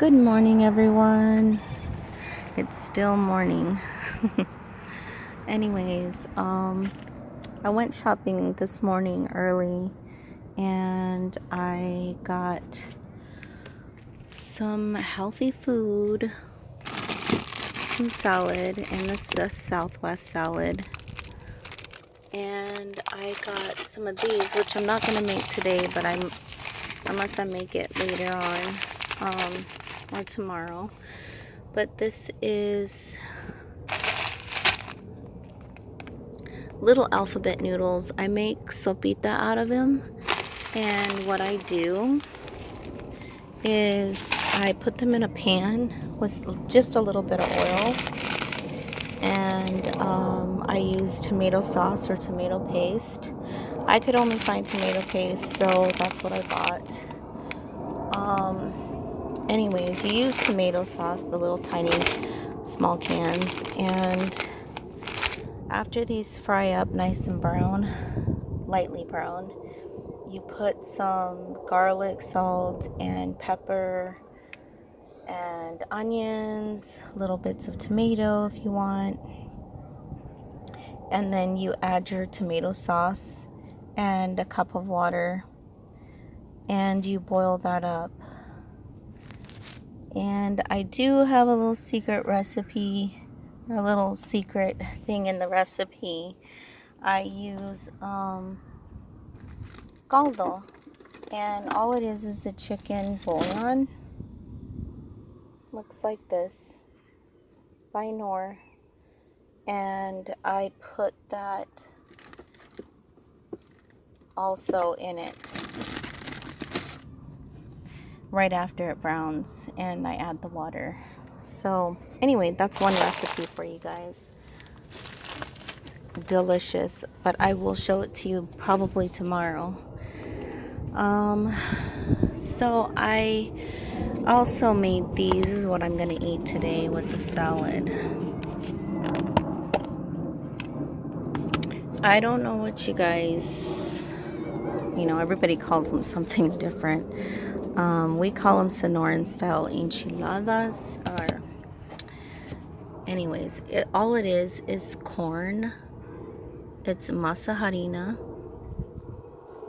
Good morning, everyone. It's still morning. Anyways, I went shopping this morning early and I got some healthy food, some salad, and this is a Southwest salad. And I got some of these, which I'm not going to make today, but unless I make it later on, or tomorrow. But this is little alphabet noodles. I make sopita out of them, and what I do is I put them in a pan with just a little bit of oil, and I use tomato sauce or tomato paste. I could only find tomato paste, so that's what I bought. Anyways, you use tomato sauce, the little tiny small cans, and after these fry up nice and brown, lightly brown, you put some garlic, salt, and pepper, and onions, little bits of tomato if you want, and then you add your tomato sauce and a cup of water, and you boil that up. And I do have a little secret recipe, or a little secret thing in the recipe. I use caldo, and all it is a chicken bouillon. Looks like this by Knorr, and I put that also in it right after it browns, and I add the water. So anyway, that's one recipe for you guys. It's delicious, but I will show it to you probably tomorrow. So I also made these. This is what I'm gonna eat today with the salad. I don't know what you guys, everybody calls them something different. We call them Sonoran style enchiladas. Or, anyways, all it is corn. It's masa harina,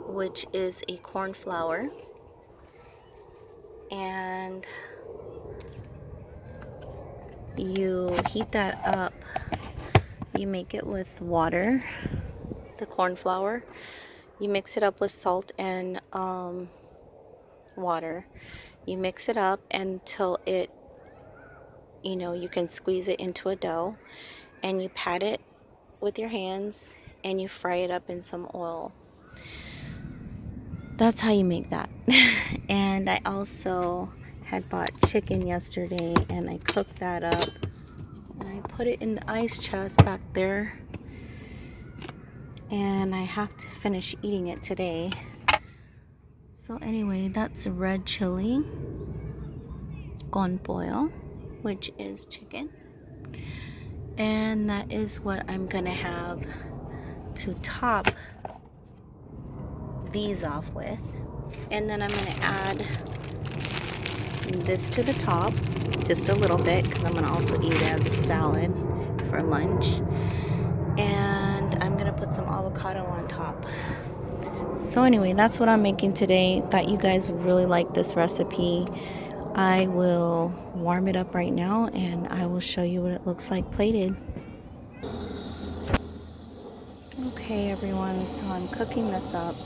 which is a corn flour, and you heat that up. You make it with water, the corn flour. You mix it up with salt and water. You mix it up until it, you can squeeze it into a dough, and you pat it with your hands and you fry it up in some oil. That's how you make that. And I also had bought chicken yesterday, and I cooked that up, and I put it in the ice chest back there, and I have to finish eating it today. So anyway, that's red chili con pollo, which is chicken, and that is what I'm gonna have to top these off with. And then I'm gonna add this to the top, just a little bit, because I'm gonna also eat it as a salad for lunch. And I'm gonna put some avocado on top. So anyway, that's what I'm making today. Thought you guys would really like this recipe. I will warm it up right now, and I will show you what it looks like plated. Okay everyone, so I'm cooking this up.